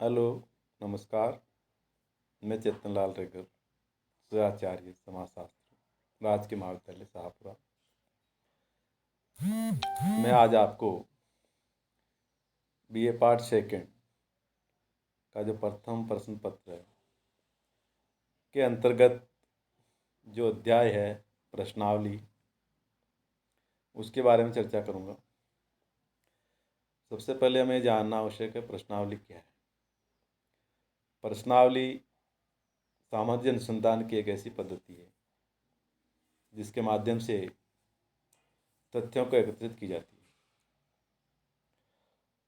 Hello, नमस्कार। मैं चेतन लाल रेगर, सहआचार्य समाजशास्त्र, राजकीय महाविद्यालय शाहपुरा। मैं आज आपको बीए पार्ट सेकंड का जो प्रथम प्रश्न पत्र है के अंतर्गत जो अध्याय है प्रश्नावली, उसके बारे में चर्चा करूँगा। सबसे पहले हमें जानना आवश्यक है प्रश्नावली क्या है। प्रश्नावली सामाजिक अनुसंधान की एक ऐसी पद्धति है जिसके माध्यम से तथ्यों को एकत्रित की जाती है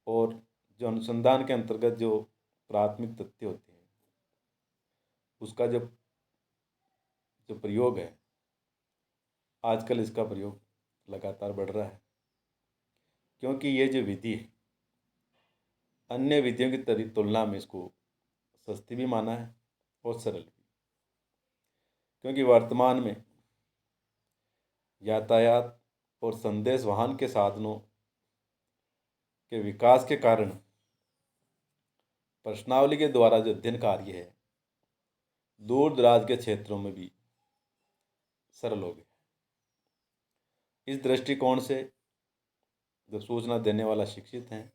और जो अनुसंधान के अंतर्गत जो प्राथमिक तथ्य होते हैं उसका जो जो प्रयोग है, आजकल इसका प्रयोग लगातार बढ़ रहा है, क्योंकि ये जो विधि है अन्य विधियों की तुलना में इसको सस्ती भी माना है और सरल भी, क्योंकि वर्तमान में यातायात और संदेश वाहन के साधनों के विकास के कारण प्रश्नावली के द्वारा जो अध्ययन कार्य है दूर दराज के क्षेत्रों में भी सरल हो गया। इस दृष्टिकोण से जो सूचना देने वाला शिक्षित हैं,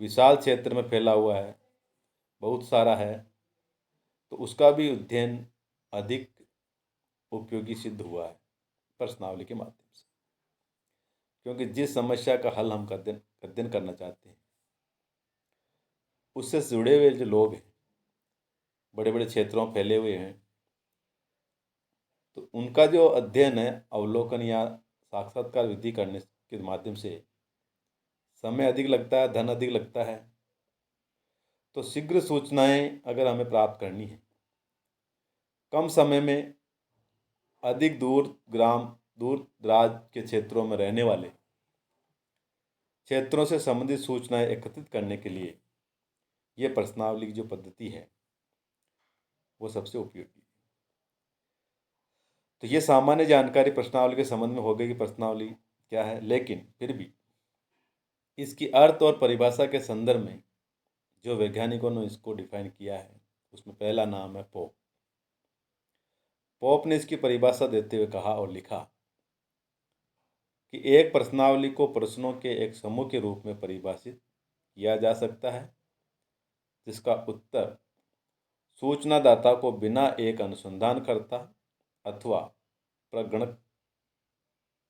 विशाल क्षेत्र में फैला हुआ है, बहुत सारा है, तो उसका भी अध्ययन अधिक उपयोगी सिद्ध हुआ है प्रश्नावली के माध्यम से, क्योंकि जिस समस्या का हल हम अध्ययन करना चाहते हैं उससे जुड़े हुए जो लोग हैं, बड़े बड़े क्षेत्रों में फैले हुए हैं, तो उनका जो अध्ययन है अवलोकन या साक्षात्कार विधि करने के माध्यम से समय अधिक लगता है, धन अधिक लगता है। तो शीघ्र सूचनाएं अगर हमें प्राप्त करनी है, कम समय में अधिक दूर दराज के क्षेत्रों में रहने वाले क्षेत्रों से संबंधित सूचनाएं एकत्रित करने के लिए ये प्रश्नावली की जो पद्धति है वो सबसे उपयोगी है। तो ये सामान्य जानकारी प्रश्नावली के संबंध में हो गई कि प्रश्नावली क्या है, लेकिन फिर भी इसकी अर्थ और परिभाषा के संदर्भ में जो वैज्ञानिकों ने इसको डिफाइन किया है उसमें पहला नाम है पोप। पोप ने इसकी परिभाषा देते हुए कहा और लिखा कि एक प्रश्नावली को प्रश्नों के एक समूह के रूप में परिभाषित किया जा सकता है जिसका उत्तर सूचनादाता को बिना एक अनुसंधानकर्ता अथवा प्रगणक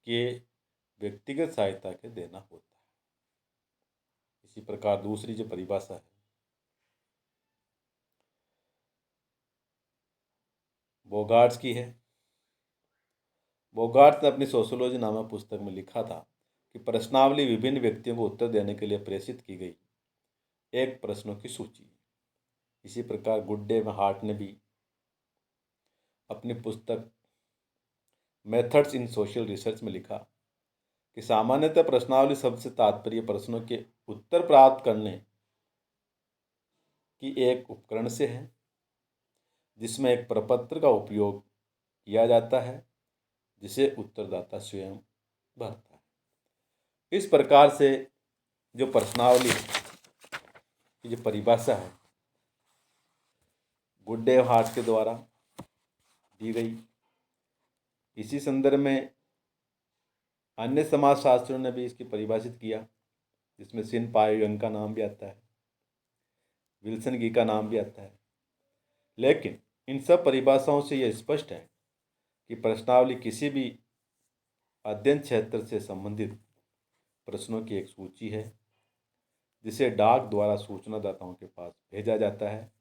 के व्यक्तिगत सहायता के देना होता है। इसी प्रकार दूसरी जो परिभाषा है बोगार्ट्स की है। बोगार्ट्स ने अपनी सोशियोलॉजी नामक पुस्तक में लिखा था कि प्रश्नावली विभिन्न व्यक्तियों को उत्तर देने के लिए प्रेषित की गई एक प्रश्नों की सूची है। इसी प्रकार गुड्डे व हार्ट ने भी अपनी पुस्तक मेथड्स इन सोशल रिसर्च में लिखा कि सामान्यतः प्रश्नावली शब्द से तात्पर्य प्रश्नों के उत्तर प्राप्त करने की एक उपकरण से है जिसमें एक प्रपत्र का उपयोग किया जाता है जिसे उत्तरदाता स्वयं भरता है। इस प्रकार से जो प्रश्नावली की जो परिभाषा है गुड्डे हार्ट के द्वारा दी गई। इसी संदर्भ में अन्य समाजशास्त्रियों ने भी इसकी परिभाषित किया, जिसमें सिन पाई यंग का नाम भी आता है, विल्सन गी का नाम भी आता है। लेकिन इन सब परिभाषाओं से यह स्पष्ट है कि प्रश्नावली किसी भी अध्ययन क्षेत्र से संबंधित प्रश्नों की एक सूची है जिसे डाक द्वारा सूचनादाताओं के पास भेजा जाता है,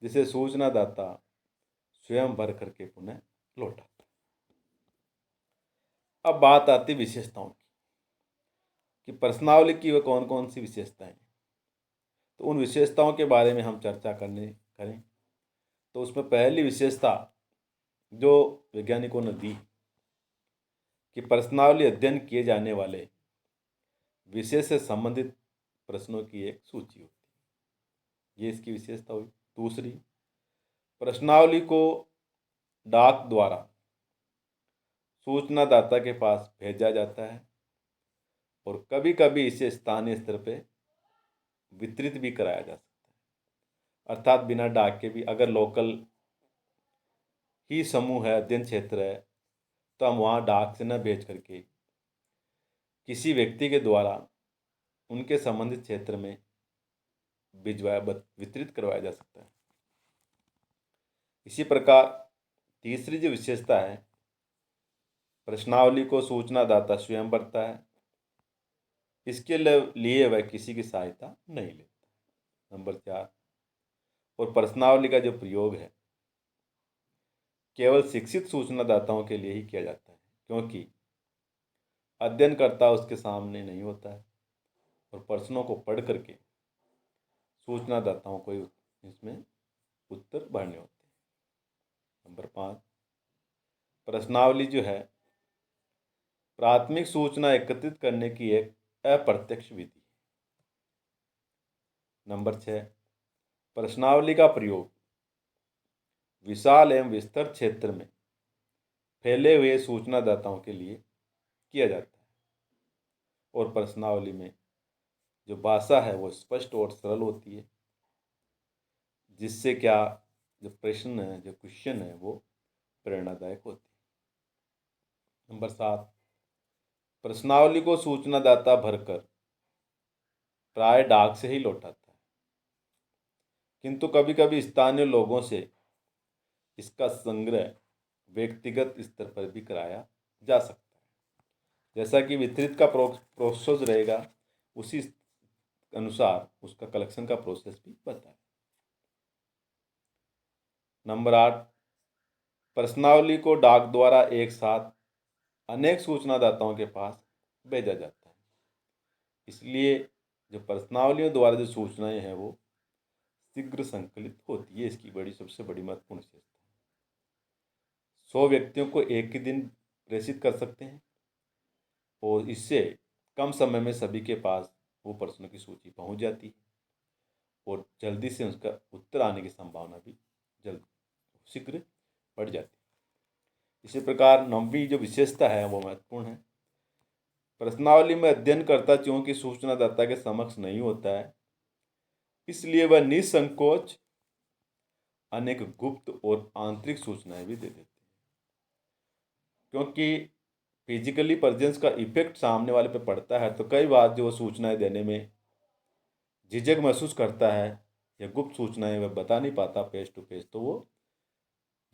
जिसे सूचनादाता स्वयं भर करके पुनः लौटाता है। अब बात आती विशेषताओं की कि प्रश्नावली की वह कौन कौन सी विशेषताएं हैं। तो उन विशेषताओं के बारे में हम चर्चा करें तो उसमें पहली विशेषता जो वैज्ञानिकों ने दी कि प्रश्नावली अध्ययन किए जाने वाले विषय से संबंधित प्रश्नों की एक सूची होती है। ये इसकी विशेषता हुई। दूसरी, प्रश्नावली को डाक द्वारा सूचनादाता के पास भेजा जाता है और कभी कभी इसे स्थानीय स्तर पर वितरित भी कराया जा सकता है। अर्थात बिना डाक के भी, अगर लोकल ही समूह है, अध्ययन क्षेत्र है, तो हम वहाँ डाक से न भेज करके किसी व्यक्ति के द्वारा उनके संबंधित क्षेत्र में भिजवाया वितरित करवाया जा सकता है। इसी प्रकार तीसरी जो विशेषता है, प्रश्नावली को सूचनादाता स्वयं भरता है। इसके लिए वह किसी की सहायता नहीं लेता। नंबर 4, और प्रश्नावली का जो प्रयोग है केवल शिक्षित सूचनादाताओं के लिए ही किया जाता है, क्योंकि अध्ययनकर्ता उसके सामने नहीं होता है और प्रश्नों को पढ़ करके सूचनादाताओं को इसमें उत्तर भरने होते हैं। नंबर 5, प्रश्नावली जो है प्राथमिक सूचना एकत्रित करने की एक अप्रत्यक्ष विधि है। नंबर 6, प्रश्नावली का प्रयोग विशाल एवं विस्तृत क्षेत्र में फैले हुए सूचनादाताओं के लिए किया जाता है और प्रश्नावली में जो भाषा है वो स्पष्ट और सरल होती है, जिससे क्या जो प्रश्न है, जो क्वेश्चन है, वो प्रेरणादायक होती है। नंबर 7, प्रश्नावली को सूचनादाता भरकर प्राय डाक से ही लौटाता है, किंतु कभी कभी स्थानीय लोगों से इसका संग्रह व्यक्तिगत स्तर पर भी कराया जा सकता है। जैसा कि वितरित का प्रोसेस रहेगा, उसी अनुसार उसका कलेक्शन का प्रोसेस भी बताए। नंबर 8, प्रश्नावली को डाक द्वारा एक साथ अनेक सूचनादाताओं के पास भेजा जाता है। इसलिए जो प्रश्नावलियों द्वारा जो सूचनाएं हैं वो शीघ्र संकलित होती है। इसकी सबसे बड़ी महत्वपूर्ण विशेषता है। 100 व्यक्तियों को एक ही दिन प्रेषित कर सकते हैं और इससे कम समय में सभी के पास वो प्रश्नों की सूची पहुंच जाती है और जल्दी से उसका उत्तर आने की संभावना भी शीघ्र बढ़ जाती है। इसी प्रकार 9वीं जो विशेषता है वो महत्वपूर्ण है। प्रश्नावली में अध्ययनकर्ता चूंकि सूचनादाता के समक्ष नहीं होता है, इसलिए वह निसंकोच अनेक गुप्त और आंतरिक सूचनाएं भी दे देते हैं, क्योंकि फिजिकली प्रेजेंस का इफेक्ट सामने वाले पे पड़ता है। तो कई बार जो सूचनाएं देने में झिझक महसूस करता है या गुप्त सूचनाएं वह बता नहीं पाता फेस टू फेस, तो वो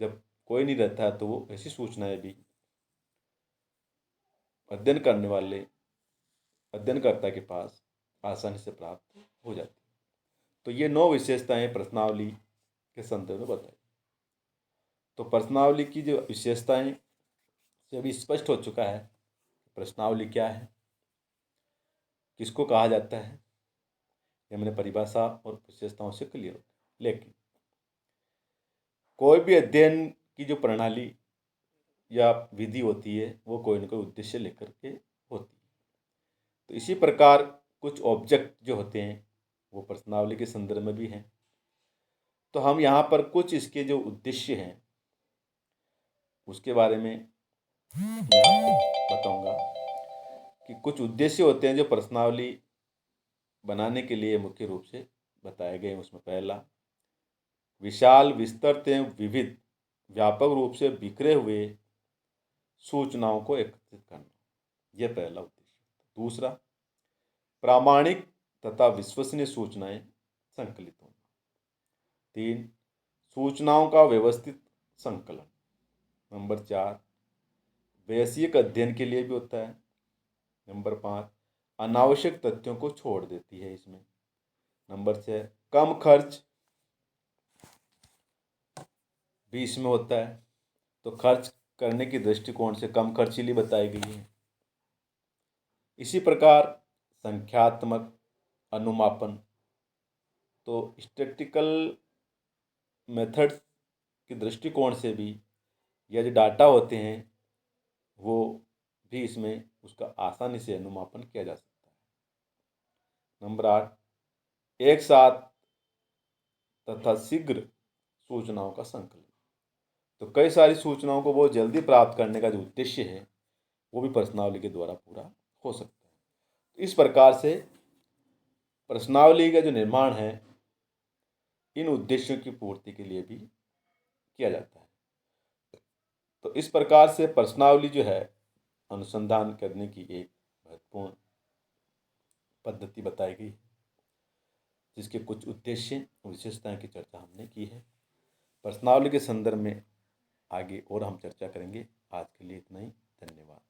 जब कोई नहीं रहता है तो वो ऐसी सूचनाएं भी अध्ययन करने वाले अध्ययनकर्ता के पास आसानी से प्राप्त हो जाती है। तो ये 9 विशेषताएं प्रश्नावली के संदर्भ में बताई। तो प्रश्नावली की जो विशेषताएं से अभी स्पष्ट हो चुका है प्रश्नावली क्या है, किसको कहा जाता है, ये मैंने परिभाषा और विशेषताओं से क्लियर हो गया। लेकिन कोई भी अध्ययन की जो प्रणाली या विधि होती है वो कोई ना कोई उद्देश्य लेकर के होती है। तो इसी प्रकार कुछ ऑब्जेक्ट जो होते हैं वो प्रश्नावली के संदर्भ में भी हैं। तो हम यहाँ पर कुछ इसके जो उद्देश्य हैं उसके बारे में मैं आपको बताऊंगा कि कुछ उद्देश्य होते हैं जो प्रश्नावली बनाने के लिए मुख्य रूप से बताए गए। उसमें पहला, विशाल, विस्तृत एवं विविध, व्यापक रूप से बिखरे हुए सूचनाओं को एकत्रित करना, यह पहला उद्देश्य। दूसरा, प्रामाणिक तथा विश्वसनीय सूचनाएं संकलित होना। 3, सूचनाओं का व्यवस्थित संकलन। नंबर 4, वैश्विक अध्ययन के लिए भी होता है। नंबर 5, अनावश्यक तथ्यों को छोड़ देती है इसमें। नंबर 6, कम खर्च भी इसमें होता है, तो खर्च करने की दृष्टिकोण से कम खर्चीली बताई गई है। इसी प्रकार संख्यात्मक अनुमापन, तो स्टैटिस्टिकल मेथड्स के दृष्टिकोण से भी यह जो डाटा होते हैं वो भी इसमें उसका आसानी से अनुमापन किया जा सकता है। नंबर 8, एक साथ तथा शीघ्र सूचनाओं का संकलन, तो कई सारी सूचनाओं को बहुत जल्दी प्राप्त करने का जो उद्देश्य है वो भी प्रश्नावली के द्वारा पूरा हो सकता है। तो इस प्रकार से प्रश्नावली का जो निर्माण है इन उद्देश्यों की पूर्ति के लिए भी किया जाता है। तो इस प्रकार से प्रश्नावली जो है अनुसंधान करने की एक महत्वपूर्ण पद्धति बताई गई, जिसके कुछ उद्देश्य विशेषताओं की चर्चा हमने की है। प्रश्नावली के संदर्भ में आगे और हम चर्चा करेंगे। आज के लिए इतना ही। धन्यवाद।